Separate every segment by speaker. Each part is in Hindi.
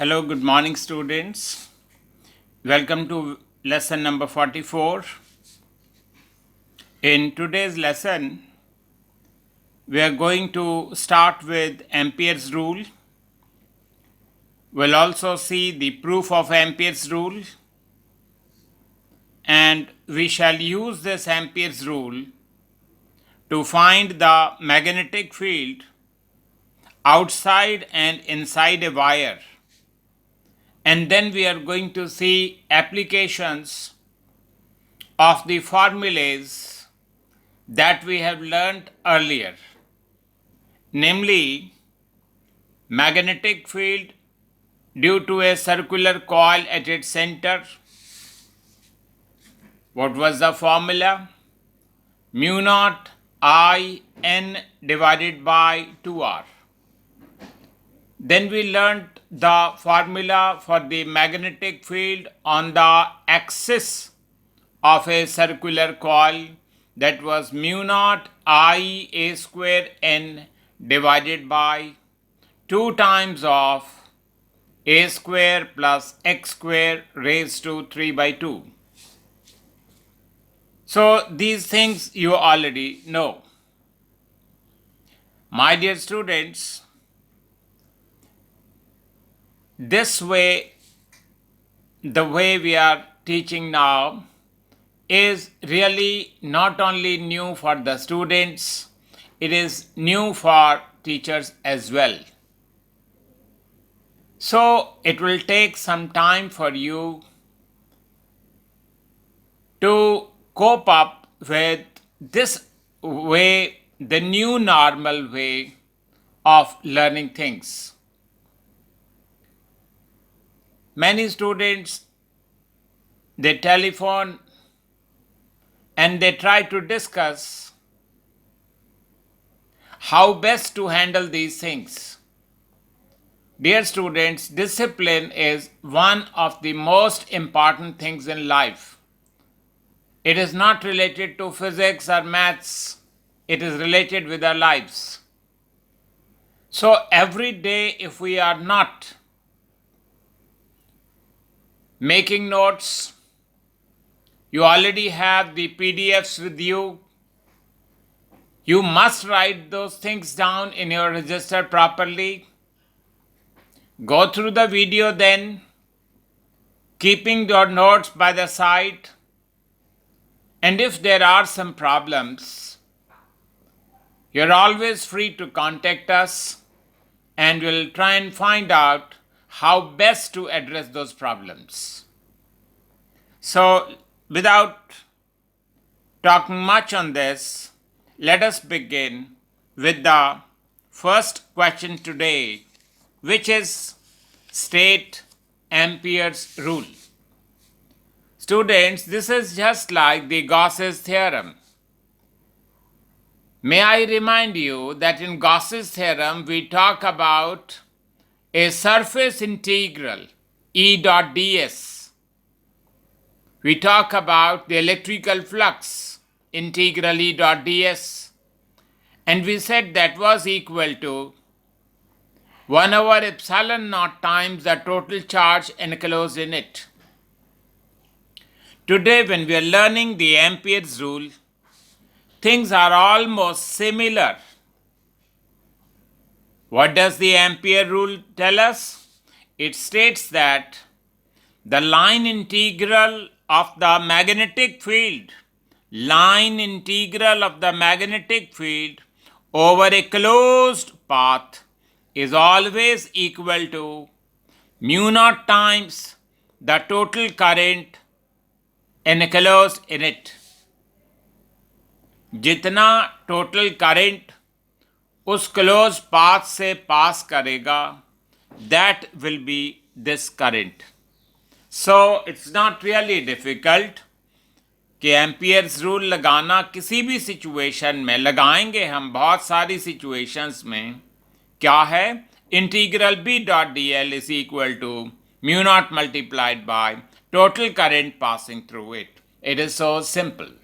Speaker 1: Hello, good morning, students. Welcome to lesson number 44. In today's lesson, we are going to start with Ampere's rule. We'll also see the proof of Ampere's rule, and we shall use this Ampere's rule to find the magnetic field outside and inside a wire. And then we are going to see applications of the formulas that we have learned earlier, namely magnetic field due to a circular coil at its center. What was the formula? Mu naught I n divided by 2r. Then we learned the formula for the magnetic field on the axis of a circular coil, that was mu naught I a square n divided by 2 times of a square plus x square raised to 3 by 2. So these things you already know. My dear students, this way, the way we are teaching now is really not only new for the students, it is new for teachers as well. So it will take some time for you to cope up with this way, the new normal way of learning things. Many students, they telephone and they try to discuss how best to handle these things. Dear students, discipline is one of the most important things in life. It is not related to physics or maths, it is related with our lives. So every day, if we are not making notes, you already have the PDFs with you. You must write those things down in your register properly. Go through the video then, keeping your notes by the side. And if there are some problems, you're always free to contact us and we'll try and find out how best to address those problems. So, without talking much on this, let us begin with the first question today, which is state Ampere's rule. Students, this is just like the Gauss's theorem. May I remind you that in Gauss's theorem we talk about a surface integral E dot ds. We talk about the electrical flux integral E dot ds, and we said that was equal to 1 over epsilon naught times the total charge enclosed in it. Today, when we are learning the Ampere's rule, things are almost similar. What does the Ampere rule tell us? It states that the line integral of the magnetic field, over a closed path is always equal to mu naught times the total current enclosed in it. जितना टोटल करंट उस क्लोज पाथ से पास करेगा, that will be this current. So it's not really difficult कि एम्पियर्स रूल लगाना किसी भी सिचुएशन में लगाएंगे हम बहुत सारी सिचुएशंस में. क्या है? Integral B dot D L is equal to mu naught multiplied by total current passing through it. It is so simple.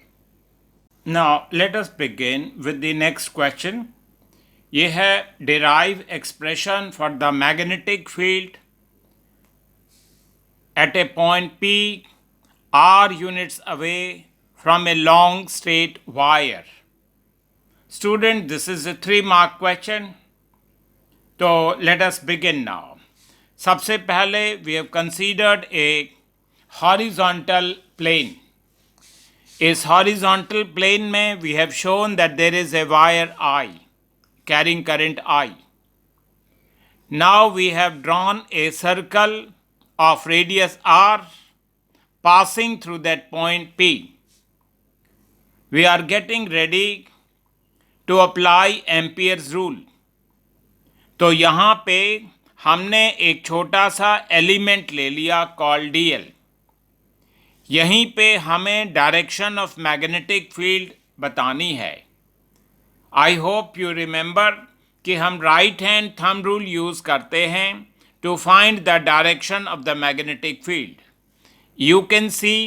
Speaker 1: Now let us begin with the next question. ये है derive expression for the magnetic field at a point P r units away from a long straight wire. Student, this is a 3-mark question. So let us begin now. सबसे पहले we have considered a horizontal plane. इस horizontal plane में we have shown that there is a wire I carrying current I. Now we have drawn a circle of radius r passing through that point P. We are getting ready to apply Ampere's rule. तो यहाँ पे हमने एक छोटा सा एलिमेंट ले लिया कॉल dl. यहीं पे हमें डायरेक्शन ऑफ मैग्नेटिक फील्ड बतानी है. आई होप यू रिमेंबर कि हम right hand thumb rule use करते हैं to find the direction of the magnetic field. You can see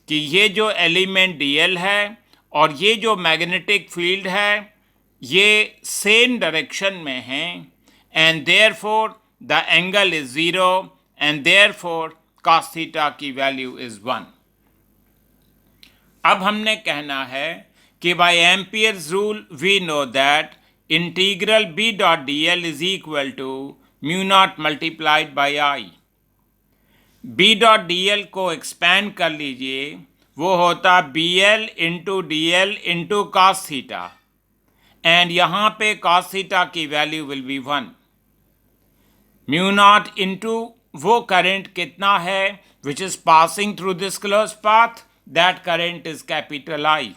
Speaker 1: कि ये जो एलिमेंट dl है और ये जो मैग्नेटिक फील्ड है ये सेम डायरेक्शन में हैं and therefore the angle is 0 and therefore cos theta की वैल्यू is 1. अब हमने कहना है कि by Ampere's rule we know that integral b dot dl is equal to mu naught multiplied by I. b dot dl को expand कर लीजिए, वो होता bl into dl into cos theta and यहाँ पे cos theta की value will be 1. Mu naught into वो करंट कितना है which is passing through this close path, that current is capital I.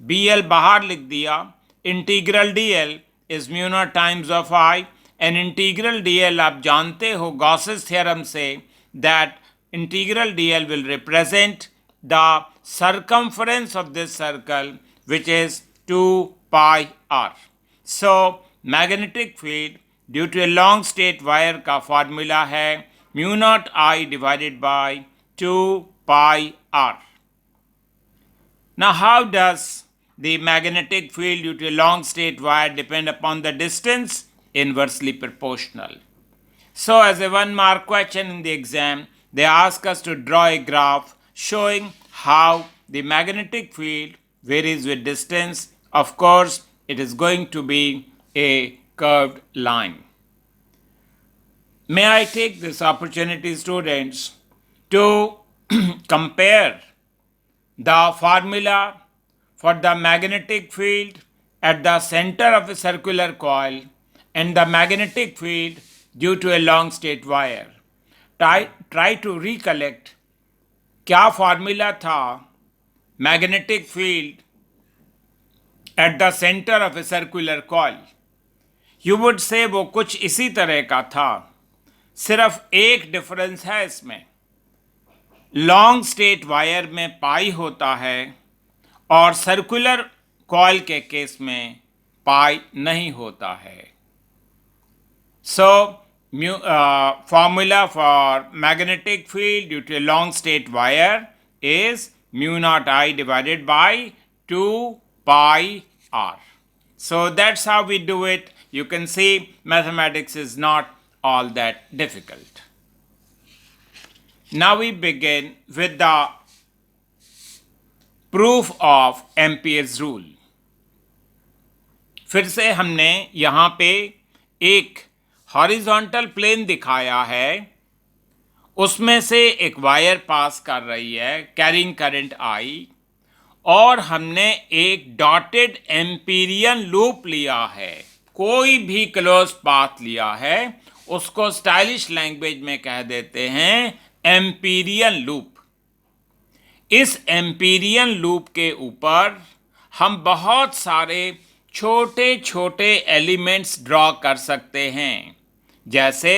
Speaker 1: B L बाहर लिख दिया. Integral D L is mu naught times of I and integral D L आप जानते हो गॉसेस थ्योरम से that integral D L will represent the circumference of this circle which is 2 pi R. So magnetic field due to a long straight wire का फॉर्मूला है mu naught I divided by 2 pi R. Now how does the magnetic field due to a long straight wire depend upon the distance? Inversely proportional. So as a 1-mark question in the exam, they ask us to draw a graph showing how the magnetic field varies with distance. Of course, it is going to be a curved line. May I take this opportunity, students, to compare the formula for the magnetic field at the center of a circular coil and the magnetic field due to a long straight wire. Try to recollect क्या formula था magnetic field at the center of a circular coil. You would say वो कुछ इसी तरह का था, सिर्फ एक डिफरेंस है इसमें. लॉन्ग स्ट्रेट वायर में पाई होता है और सर्कुलर कॉइल के केस में पाई नहीं होता है. So formula for magnetic field due to long straight wire is mu naught I divided by 2 pi R. So that's how we do it. You can see mathematics is not all that difficult. Now we begin with the proof of Ampere's rule. फिर से हमने यहाँ पे एक हॉरिजॉन्टल प्लेन दिखाया है, उसमें से एक वायर पास कर रही है कैरिंग करंट आई और हमने एक डॉटेड एम्पीरियन लूप लिया है. कोई भी क्लोज पाथ लिया है उसको स्टाइलिश लैंग्वेज में कह देते हैं एम्पीरियन लूप. इस एम्पीरियन लूप के ऊपर हम बहुत सारे छोटे छोटे एलिमेंट्स ड्रॉ कर सकते हैं, जैसे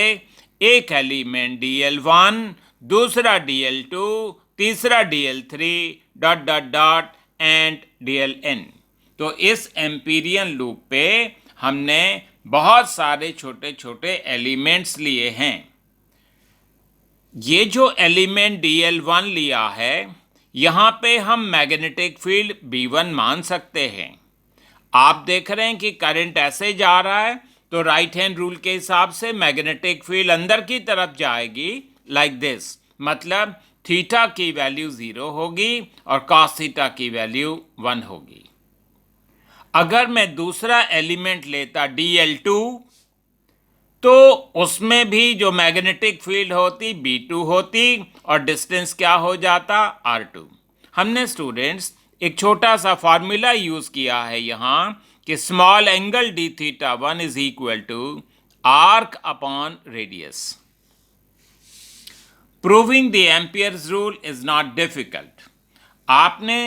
Speaker 1: एक एलिमेंट dl1, दूसरा dl2, तीसरा dl3 dot dot dot and dln. तो इस एम्पीरियन लूप पे हमने बहुत सारे छोटे छोटे एलिमेंट्स लिए हैं. ये जो एलिमेंट dl1 लिया है यहाँ पे हम मैग्नेटिक फील्ड b1 मान सकते हैं. आप देख रहे हैं कि करंट ऐसे जा रहा है तो राइट हैंड रूल के हिसाब से मैग्नेटिक फील्ड अंदर की तरफ जाएगी लाइक दिस, मतलब थीटा की वैल्यू 0 होगी और कॉस थीटा की वैल्यू 1 होगी। अगर मैं दूसरा एलिमेंट लेता dl2 तो उसमें भी जो मैग्नेटिक फील्ड होती B2 होती और डिस्टेंस क्या हो जाता R2। हमने स्टूडेंट्स एक छोटा सा फॉर्मूला यूज किया है यहां कि small angle d theta 1 is equal to arc upon radius. Proving the Ampere's rule is not difficult. आपने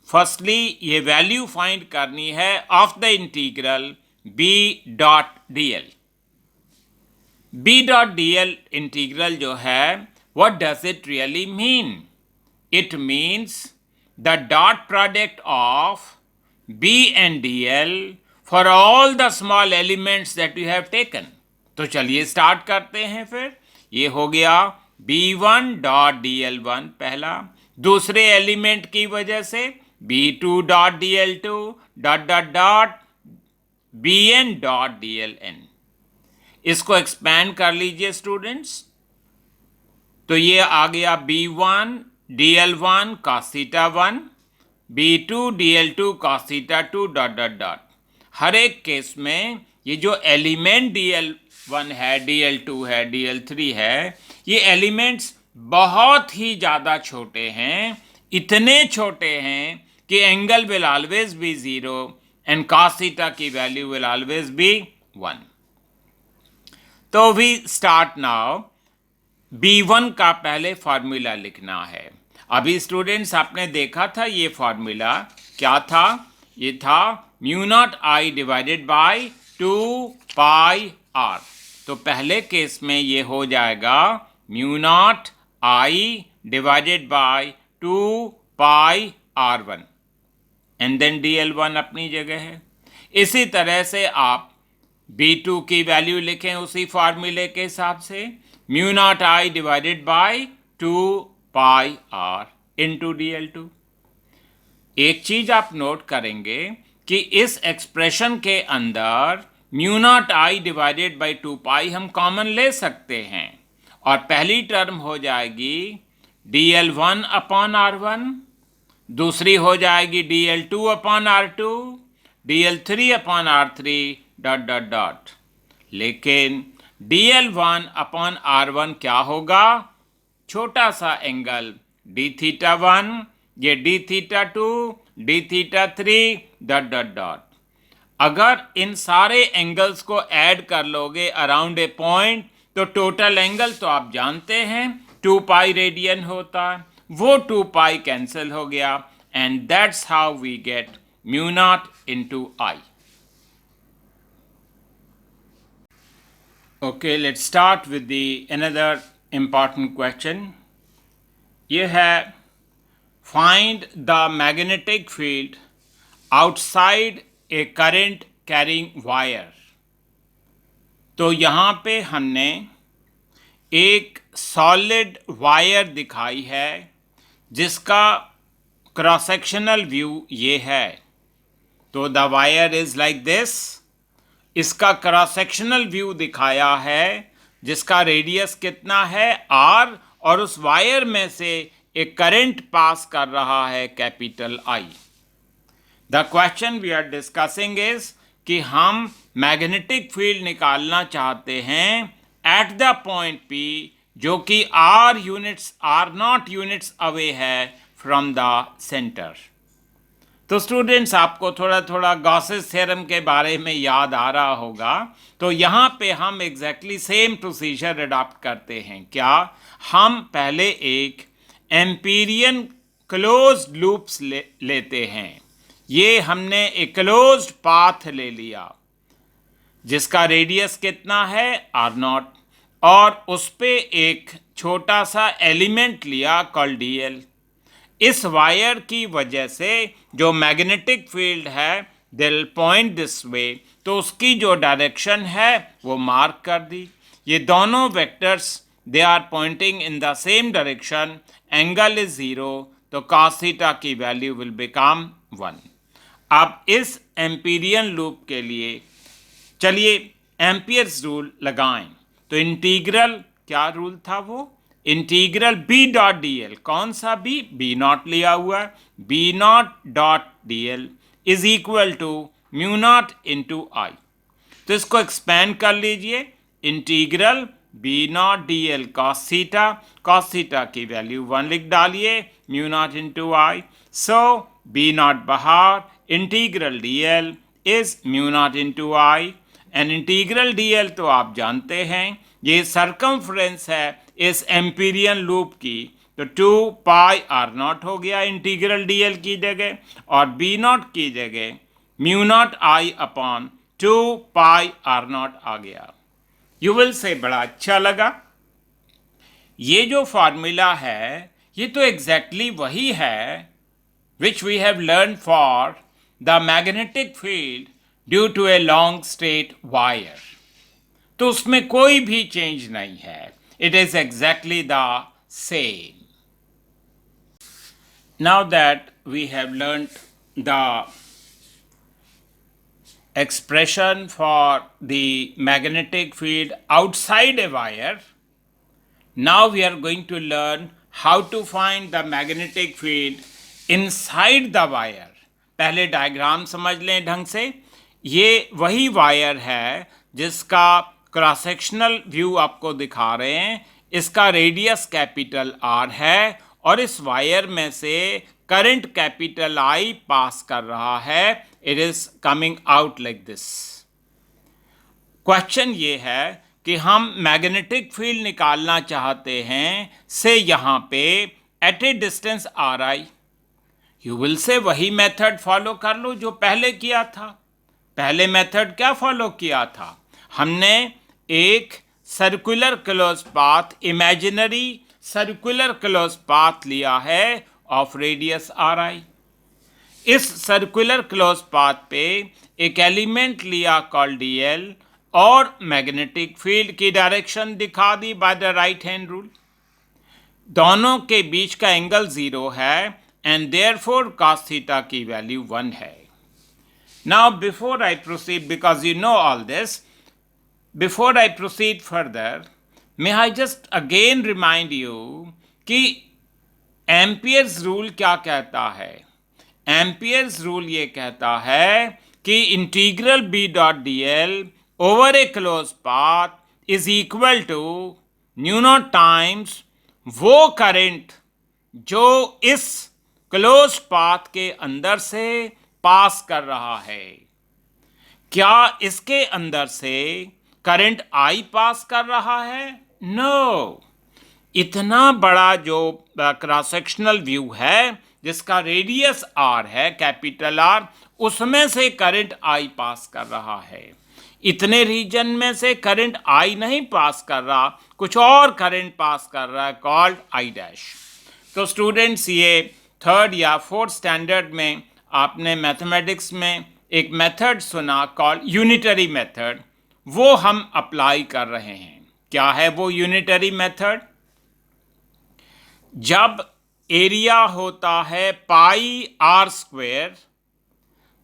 Speaker 1: फर्स्टली ये वैल्यू फाइंड करनी है of the integral b dot dl। b dot dl integral जो है what does it really mean? It means the dot product of b and dl for all the small elements that you have taken. तो चलिए स्टार्ट करते हैं फिर। ये हो गया b1 डॉट dl1 पहला, दूसरे एलिमेंट की वजह से b2 dot dl2 dot dot dot bn dot dln। इसको एक्सपैंड कर लीजिए स्टूडेंट्स, तो ये आ गया b1 dl1 cos theta 1, b2 dl2 cos theta 2 dot dot dot. हर एक केस में ये जो एलिमेंट dl1 है, dl2 है, dl3 है, ये एलिमेंट्स बहुत ही ज़्यादा छोटे हैं, इतने छोटे हैं कि angle will always be 0 and cos theta की वैल्यू विल ऑलवेज बी 1। तो वी स्टार्ट नाउ। b1 का पहले फॉर्मूला लिखना है। अभी स्टूडेंट्स आपने देखा था ये फॉर्मूला क्या था? ये था mu naught I divided by 2 pi R. तो पहले केस में ये हो जाएगा mu naught I divided by 2 pi r1 and then dl1 अपनी जगह है। इसी तरह से आप b2 की वैल्यू लिखें उसी फॉर्मूले के हिसाब से, mu naught I divided by 2 pi r into dl2। एक चीज आप नोट करेंगे कि इस एक्सप्रेशन के अंदर mu naught I divided by 2 पाई हम कॉमन ले सकते हैं और पहली टर्म हो जाएगी dl1 अपॉन r1, दूसरी हो जाएगी dl2 upon r2, dl3 upon r3 dot dot dot. लेकिन dl1 अपॉन r1 क्या होगा? छोटा सा एंगल d थीटा 1, ये d theta 2, d theta 3 dot dot dot. अगर इन सारे एंगल्स को ऐड कर लोगे अराउंड ए पॉइंट तो टोटल एंगल तो आप जानते हैं 2 पाई रेडियन होता है, वो 2 पाई कैंसिल हो गया and that's how we get mu naught into I. Okay, let's start with the another important question. ये है find the magnetic field outside a current carrying wire। तो यहाँ पे हमने एक सॉलिड वायर दिखाई है जिसका क्रॉस सेक्शनल व्यू ये है। तो the wire is like this. इसका क्रॉस सेक्शनल व्यू दिखाया है जिसका रेडियस कितना है r और उस वायर में से एक करंट पास कर रहा है capital I। The question we are discussing is कि हम मैग्नेटिक फील्ड निकालना चाहते हैं एट द पॉइंट P जो कि r0 यूनिट्स अवे है फ्रॉम द सेंटर। तो स्टूडेंट्स आपको थोड़ा थोड़ा गॉसेस थ्योरम के बारे में याद आ रहा होगा। तो यहाँ पे हम एग्जैक्टली सेम प्रोसीजर अडॉप्ट करते हैं। क्या? हम पहले एक एम्पीरियन क्लोज्ड लूप्स लेते हैं। ये हमने एक क्लोज्ड पाथ ले लिया जिसका रेडियस कितना है r0 और उस पे एक छोटा सा एलिमेंट लिया कॉल्ड dl। इस वायर की वजह से जो मैग्नेटिक फील्ड है दिल पॉइंट दिस वे, तो उसकी जो डायरेक्शन है वो मार्क कर दी। ये दोनों vectors they are pointing in the same direction, angle is 0, तो cos थीटा की वैल्यू विल बिकम 1। अब इस एम्पीरियन लूप के लिए चलिए एम्पियर्स रूल लगाएं। तो इंटीग्रल क्या रूल था? वो integral B dot D L, कौन सा बी नॉट लिया हुआ है, B naught dot D L is equal to mu naught into I. तो इसको एक्सपेंड कर लीजिए, integral B naught D L cos theta की वैल्यू 1 लिख डालिए, mu naught into I. So B naught बाहर, integral D L is mu naught into I. And integral D L तो आप जानते हैं ये सरकमफ्रेंस है इस एम्पीरियन लूप की, तो 2 पाई आर नॉट हो गया इंटीग्रल डी एल की जगह, और बी नॉट की जगह mu naught I upon 2 pi R naught आ गया। यू विल से बड़ा अच्छा लगा। ये जो फॉर्मूला है ये तो एग्जैक्टली वही है which we have learned for the magnetic field due to a long straight wire. तो उसमें कोई भी चेंज नहीं है, it is exactly the same. Now that we have learnt the expression for the magnetic field outside a wire, now we are going to learn how to find the magnetic field inside the wire. पहले डायग्राम समझ लें ढंग से। ये वही वायर है जिसका क्रॉस सेक्शनल व्यू आपको दिखा रहे हैं। इसका रेडियस कैपिटल आर है और इस वायर में से करंट कैपिटल आई पास कर रहा है। It is coming out like this. Question ये है कि हम मैग्नेटिक फील्ड निकालना चाहते हैं से यहाँ पे at a distance R I. You will say वही मेथड फॉलो कर लो जो पहले किया था। पहले मेथड क्या फॉलो किया था हमने? एक circular close path, imaginary circular close path लिया है ऑफ रेडियस आर आई। इस सर्कुलर क्लोज पाथ पे एक एलिमेंट लिया कॉल डी एल और मैग्नेटिक फील्ड की डायरेक्शन दिखा दी by the right hand rule. दोनों के बीच का एंगल 0 है एंड देयरफॉर cos थीटा की वैल्यू 1 है। Now before I proceed, because you know all this, before I proceed further, may I just again remind you कि एम्पियर्स रूल क्या कहता है। एम्पियर्स रूल ये कहता है कि integral B dot D L over a close path is equal to mu naught times वो करंट जो इस क्लोज पाथ के अंदर से पास कर रहा है। क्या इसके अंदर से करंट आई पास कर रहा है? नो। इतना बड़ा जो क्रॉस सेक्शनल व्यू है जिसका रेडियस आर है, कैपिटल आर, उसमें से करंट आई पास कर रहा है। इतने रीजन में से करंट आई नहीं पास कर रहा, कुछ और करंट पास कर रहा है कॉल्ड आई डैश। तो स्टूडेंट्स, ये 3rd या 4th स्टैंडर्ड में आपने मैथमेटिक्स में एक मेथड सुना कॉल्ड यूनिटरी मेथड, वो हम अप्लाई कर रहे हैं। क्या है वो यूनिटरी मेथड? जब एरिया होता है पाई आर स्क्वेयर,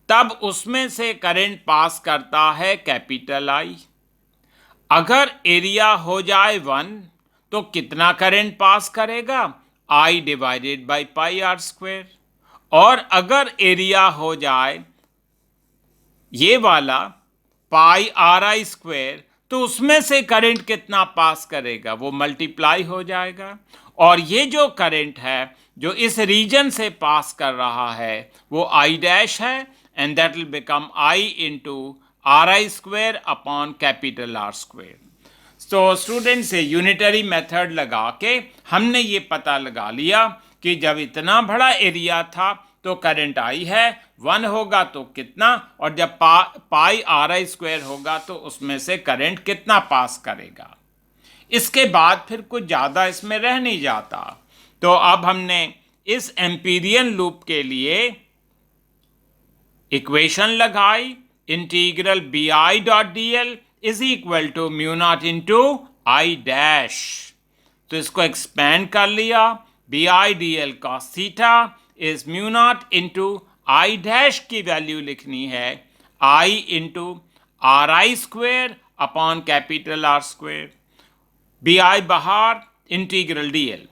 Speaker 1: तब उसमें से करंट पास करता है कैपिटल आई। अगर एरिया हो जाए 1 तो कितना करंट पास करेगा? I divided by pi R square. और अगर एरिया हो जाए ये वाला पाई आर आई स्क्वेयर, तो उसमें से करंट कितना पास करेगा? वो मल्टीप्लाई हो जाएगा। और ये जो करंट है जो इस रीजन से पास कर रहा है वो आई डैश है, and that will become I into R I square upon capital R square. तो स्टूडेंट से यूनिटरी मेथड लगा के हमने ये पता लगा लिया कि जब इतना बड़ा एरिया था तो करंट आई है, 1 होगा तो कितना, और जब पाई आर आई स्क्वायर होगा तो उसमें से करंट कितना पास करेगा। इसके बाद फिर कुछ ज़्यादा इसमें रह नहीं जाता। तो अब हमने इस एम्पीरियन लूप के लिए इक्वेशन लगाई, integral B I dot D L is equal to mu naught into I dash. तो इसको एक्सपेंड कर लिया, B I D L cos theta is mu naught into I dash की वैल्यू लिखनी है I into R I square upon capital R square. B I बाहर, इंटीग्रल डी एल,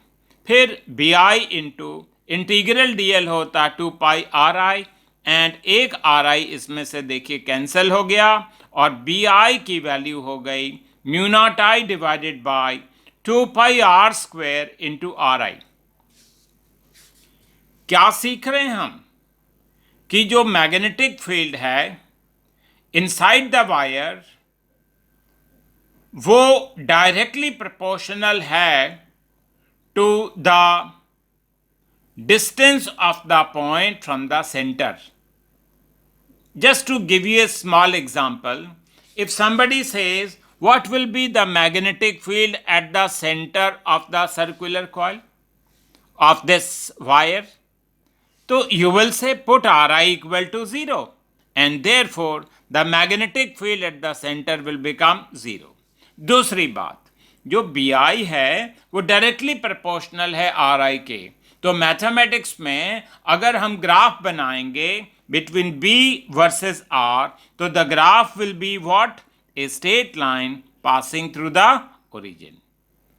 Speaker 1: फिर B I into integral D L होता 2 पाई आर आई, एंड एक आर आई इसमें से देखिए कैंसिल हो गया और बी आई की वैल्यू हो गई mu naught I divided by 2 pi R square into R I. क्या सीख रहे हैं हम कि जो मैग्नेटिक फील्ड है इनसाइड द वायर वो डायरेक्टली प्रोपोर्शनल है to the distance of the point from the center. Just to give you a small example, if somebody says what will be the magnetic field at the center of the circular coil of this wire, so you will say put Ri equal to 0 and therefore the magnetic field at the center will become 0. दूसरी बात, जो Bi है वो डायरेक्टली प्रोपोर्शनल है Ri के, तो मैथमेटिक्स में अगर हम ग्राफ बनाएंगे बिटवीन बी वर्सेस आर तो the graph will be what, a straight line passing through the origin.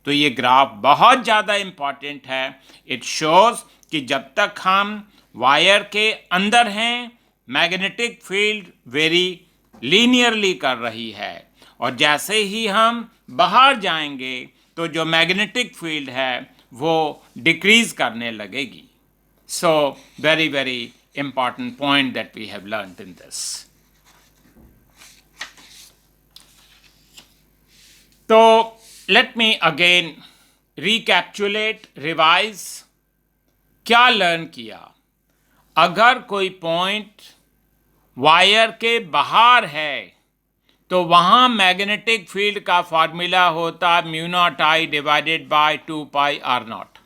Speaker 1: तो ये ग्राफ बहुत ज़्यादा इम्पॉर्टेंट है। इट शोज कि जब तक हम वायर के अंदर हैं मैग्नेटिक फील्ड वेरी लीनियरली कर रही है, और जैसे ही हम बाहर जाएंगे तो जो मैग्नेटिक फील्ड है वो डिक्रीज करने लगेगी। So very very important point that we have learned in this. तो let me again recapitulate, revise. क्या लर्न किया? अगर कोई पॉइंट वायर के बाहर है तो वहाँ मैग्नेटिक फील्ड का फॉर्मूला होता mu naught I divided by 2 pi R naught.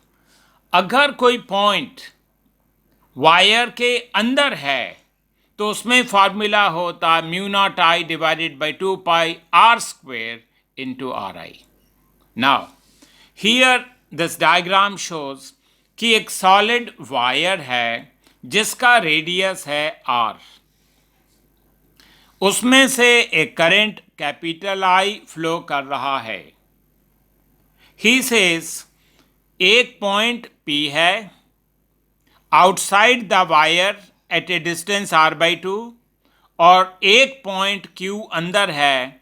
Speaker 1: अगर कोई पॉइंट वायर के अंदर है तो उसमें फॉर्मूला होता mu naught I divided by 2 pi R square into R I. Now here this diagram shows कि एक सॉलिड वायर है जिसका रेडियस है आर, उसमें से एक करंट कैपिटल आई फ्लो कर रहा है। ही सेज एक पॉइंट P है outside the wire at a distance r/2 और एक पॉइंट Q अंदर है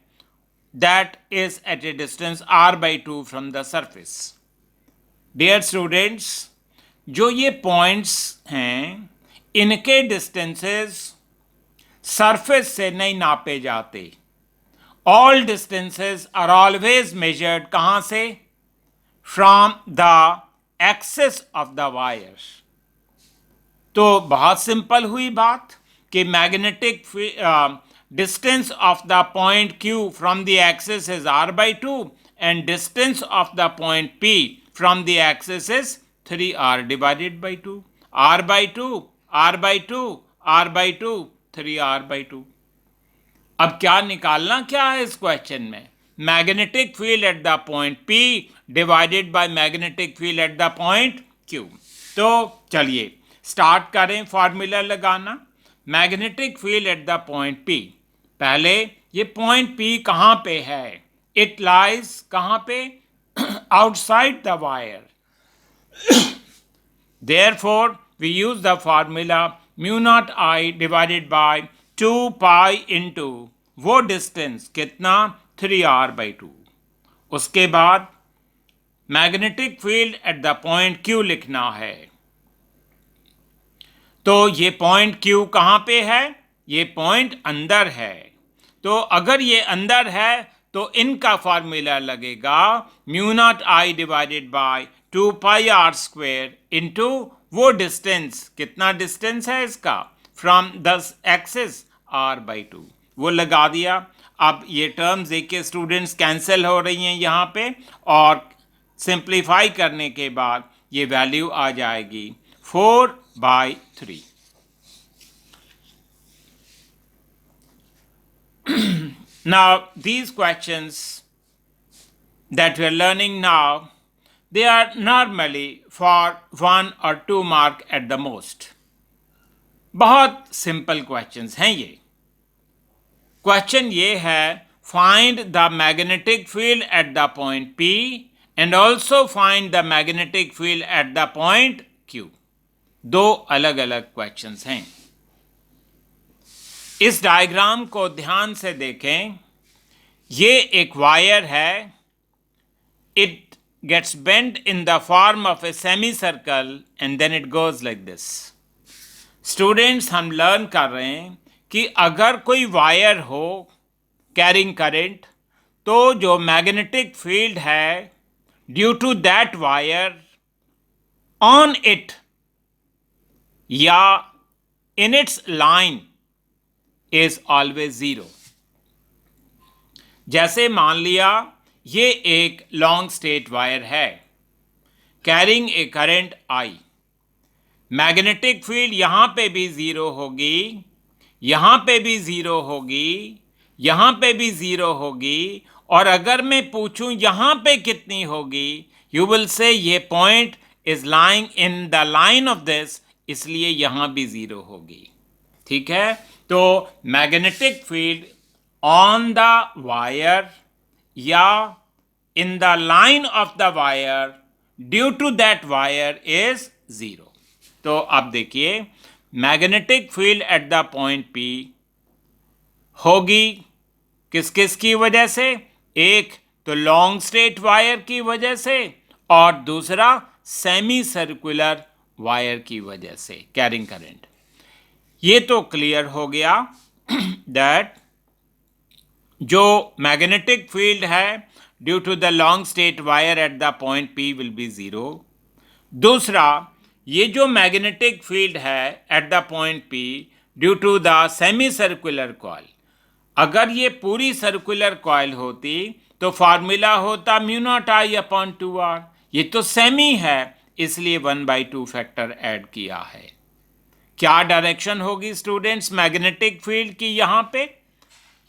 Speaker 1: that is at a distance r/2 from the surface. Dear students, जो ये पॉइंट्स हैं इनके डिस्टेंसेस सरफेस से नहीं नापे जाते। All distances are always measured कहाँ से? From the axis of the wire. तो बहुत सिंपल हुई बात कि magnetic distance of the point Q from the axis is r/2 and distance of the point P from the axis is 3r divided by 2। r/2 r/2 r/2 3r/2। अब क्या निकालना क्या है इस क्वेश्चन में? Magnetic field at the point P divided by magnetic field at the point Q। तो चलिए स्टार्ट करें फॉर्मूला लगाना। Magnetic field at the point P, पहले ये पॉइंट P कहाँ पे है? इट लाइज कहाँ पे? Outside the wire. Therefore we use the formula mu naught I divided by 2 pi into वो डिस्टेंस कितना? 3r/2। उसके बाद magnetic field at the point Q लिखना है। तो ये पॉइंट Q कहाँ पे है? ये पॉइंट अंदर है। तो अगर ये अंदर है तो इनका फॉर्मूला लगेगा mu naught I divided by 2 pi R square into वो डिस्टेंस, कितना डिस्टेंस है इसका? From the axis r/2। वो लगा दिया। अब ये टर्म्स देखिए स्टूडेंट्स कैंसिल हो रही हैं यहाँ पे, और सिंप्लीफाई करने के बाद ये वैल्यू आ जाएगी 4/3। Now these questions that we are learning now, they are normally for 1 or 2 mark at the most. बहुत सिंपल क्वेश्चंस हैं ये। क्वेश्चन ये है, find the magnetic field at the point P and also find the magnetic field at the point Q. दो अलग अलग क्वेश्चंस हैं. इस डायग्राम को ध्यान से देखें. ये एक वायर है. It gets bent in the form of a semicircle and then it goes like this. Students, हम लर्न कर रहे हैं कि अगर कोई वायर हो कैरिंग करंट, तो जो मैग्नेटिक फील्ड है due to that wire on it या in its line is always zero. जैसे मान लिया ये एक लॉन्ग स्ट्रेट वायर है carrying a current I. Magnetic field यहां पे भी जीरो होगी, यहां पे भी जीरो होगी, यहां पे भी जीरो होगी, और अगर मैं पूछूं यहां पे कितनी होगी, यू विल से ये point is lying in the line of this, इसलिए यहां भी जीरो होगी. ठीक है. तो magnetic field on the wire या in the line of the wire due to that wire is zero. तो अब देखिए, magnetic field at the point P होगी किस किस की वजह से? एक तो लॉन्ग स्ट्रेट वायर की वजह से, और दूसरा सेमी सर्कुलर वायर की वजह से कैरिंग करंट. ये तो क्लियर हो गया दैट जो मैग्नेटिक फील्ड है due to the long straight wire at the point P will be zero. दूसरा, ये जो मैग्नेटिक फील्ड है at the point P due to the semi circular coil, अगर ये पूरी सर्कुलर कॉइल होती तो फार्मूला होता mu naught I upon 2r. ये तो सेमी है, इसलिए 1/2 फैक्टर ऐड किया है. क्या डायरेक्शन होगी स्टूडेंट्स मैग्नेटिक फील्ड की यहां पे?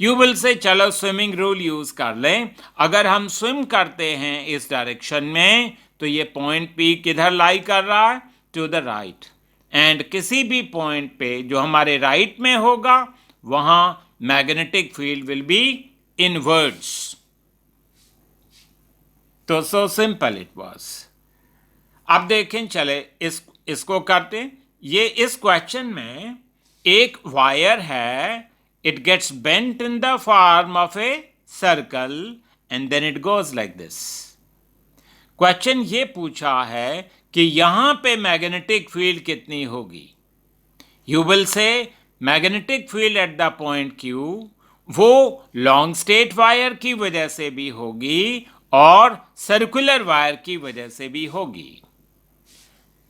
Speaker 1: यू विल से चलो स्विमिंग रूल यूज कर लें. अगर हम स्विम करते हैं इस डायरेक्शन में, तो ये पॉइंट पी किधर लाई कर रहा है? To the right. एंड किसी भी पॉइंट पे जो हमारे राइट में होगा वहां magnetic field will be inwards. तो सो सिंपल इट वाज. अब देखें, चले इसको करते हैं. ये इस क्वेश्चन में एक वायर है, it gets bent in the form of a circle and then it goes like this. Question ये पूछा है कि यहां पे मैग्नेटिक फील्ड कितनी होगी. यू विल से magnetic field at the point Q वो लॉन्ग स्ट्रेट वायर की वजह से भी होगी और सर्कुलर वायर की वजह से भी होगी.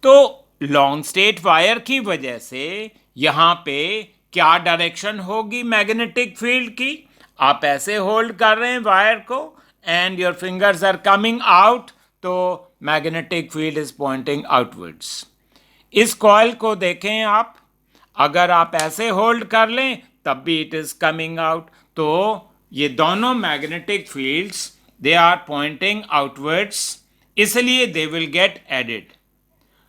Speaker 1: तो लॉन्ग स्ट्रेट वायर की वजह से यहां पे क्या डायरेक्शन होगी मैग्नेटिक फील्ड की? आप ऐसे होल्ड कर रहे हैं वायर को and your fingers are coming out, तो magnetic field is pointing outwards. इस कॉइल को देखें आप, अगर आप ऐसे होल्ड कर लें तब भी इट इज कमिंग आउट. तो ये दोनों magnetic fields they are pointing outwards, इसलिए they will get added.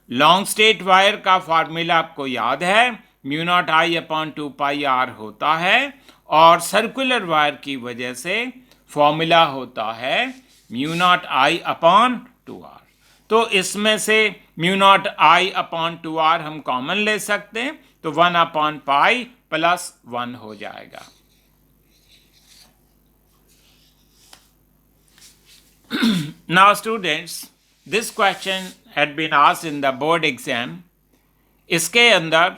Speaker 1: Long straight wire का फार्मूला आपको याद है, mu naught I upon 2πr होता है, और सर्कुलर वायर की वजह से फॉर्मूला होता है mu naught I upon 2r. तो इसमें से mu naught I upon 2r हम कॉमन ले सकते हैं, तो 1/π प्लस 1 हो जाएगा. Now students, this question had been asked in the board exam. इसके अंदर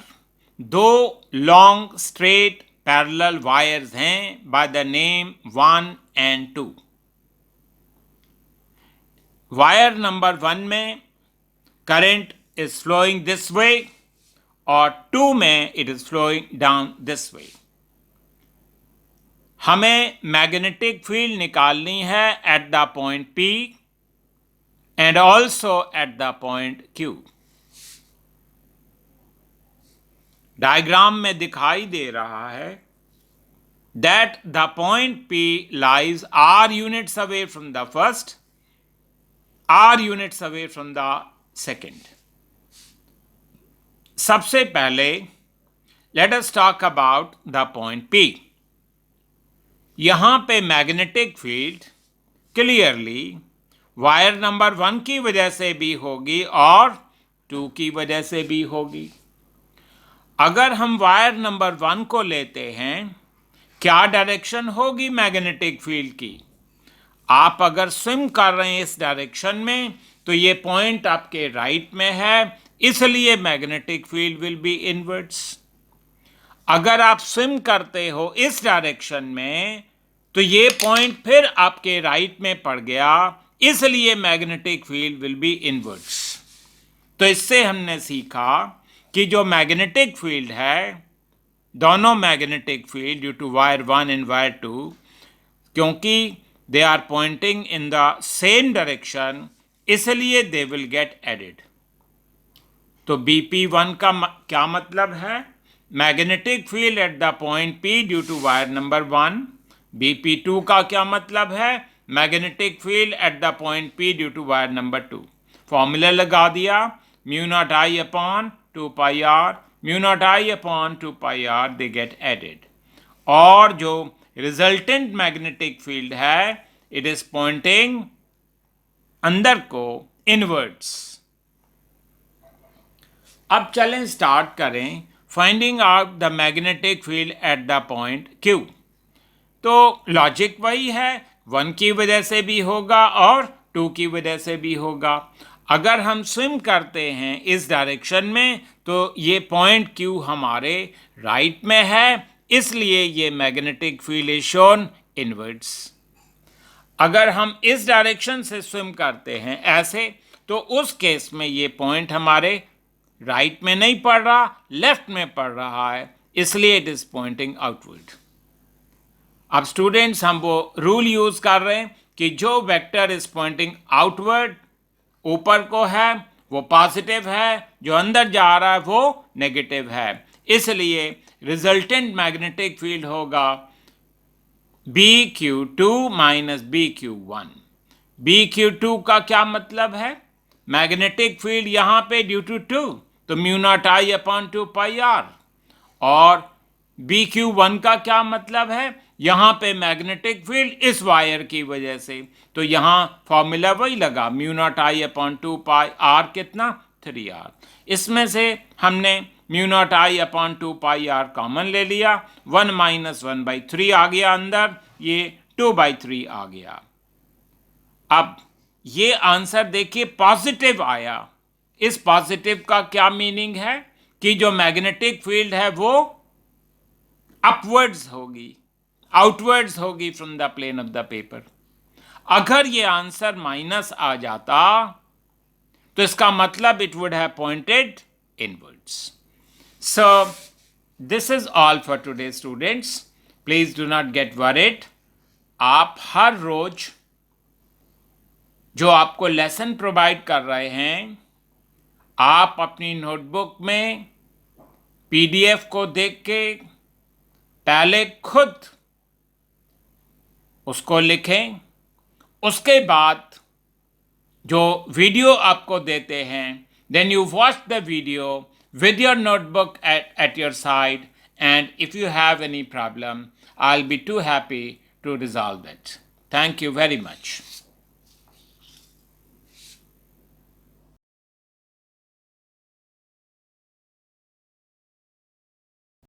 Speaker 1: दो लॉन्ग स्ट्रेट पैरेलल वायर्स हैं by the name 1 and 2. Wire number 1 में current is flowing this way और 2 में it is flowing down this way. हमें मैग्नेटिक फील्ड निकालनी है at the point P and also at the point Q. Diagram में दिखाई दे रहा है that the point P lies r units away from the first, r units away from the second. सबसे पहले let us talk about the point P. यहां पे magnetic field clearly wire number 1 की वजह से भी होगी और 2 की वजह से भी होगी। अगर हम वायर नंबर 1 को लेते हैं, क्या डायरेक्शन होगी मैग्नेटिक फील्ड की? आप अगर स्विम कर रहे हैं इस डायरेक्शन में, तो ये पॉइंट आपके राइट में है, इसलिए magnetic field will be inwards. अगर आप स्विम करते हो इस डायरेक्शन में, तो ये पॉइंट फिर आपके राइट में पड़ गया, इसलिए magnetic field will be inwards. तो इससे हमने सीखा कि जो मैग्नेटिक फील्ड है, दोनों magnetic field due to wire 1 and wire 2, क्योंकि they are pointing in the same direction, इसलिए दे विल गेट एडेड। तो BP1 का क्या मतलब है? Magnetic field at the point P due to wire number 1। BP2 का क्या मतलब है? Magnetic field at the point P due to wire number 2। Formula लगा दिया, mu naught I upon 2 pi R, mu naught I upon 2 pi R, they get added. और जो रिजल्टेंट मैग्नेटिक फील्ड है, इट इज पॉइंटिंग अंदर को इनवर्ड्स। अब चलें स्टार्ट करें finding out the magnetic field at the point Q। तो लॉजिक वही है, 1 की वजह से भी होगा और 2 की वजह से भी होगा। अगर हम स्विम करते हैं इस डायरेक्शन में, तो ये पॉइंट Q हमारे राइट में है, इसलिए ये magnetic field is shown inwards. अगर हम इस डायरेक्शन से स्विम करते हैं ऐसे, तो उस केस में ये पॉइंट हमारे राइट में नहीं पड़ रहा, लेफ्ट में पड़ रहा है, इसलिए इट इज पॉइंटिंग आउटवर्ड। अब स्टूडेंट्स, हम वो रूल यूज कर रहे हैं कि जो वेक्टर इज पॉइंटिंग आउटवर्ड, ऊपर को है, वो पॉजिटिव है, जो अंदर जा रहा है वो नेगेटिव है, इसलिए रिजल्टेंट मैग्नेटिक फील्ड होगा BQ2 माइनस BQ1। BQ2 का क्या मतलब है? मैग्नेटिक फील्ड यहां पे ड्यू टू 2, तो mu naught I upon 2 pi R. और BQ1 का क्या मतलब है? यहां पे मैग्नेटिक फील्ड इस वायर की वजह से, तो यहां फॉर्मूला वही लगा, mu naught I upon 2 pi R, कितना? 3R। इसमें से हमने mu naught I upon 2 pi R common ले लिया, 1 माइनस 1/3 आ गया अंदर, ये 2/3 आ गया। अब ये आंसर देखिए पॉजिटिव आया। इस पॉजिटिव का क्या मीनिंग है? कि जो मैग्नेटिक फील्ड है वो अपवर्ड्स होगी, आउटवर्ड्स होगी from the plane of the paper. अगर ये आंसर माइनस आ जाता, तो इसका मतलब it would have pointed inwards. So, this is all for today, students. Please do not get worried. आप हर रोज जो आपको लेसन प्रोवाइड कर रहे हैं, आप अपनी नोटबुक में PDF को देख के पहले खुद उसको लिखें, उसके बाद जो वीडियो आपको देते हैं, then you watch the video with your notebook at your side, and if you have any problem, I'll be too happy to resolve it. Thank you very much.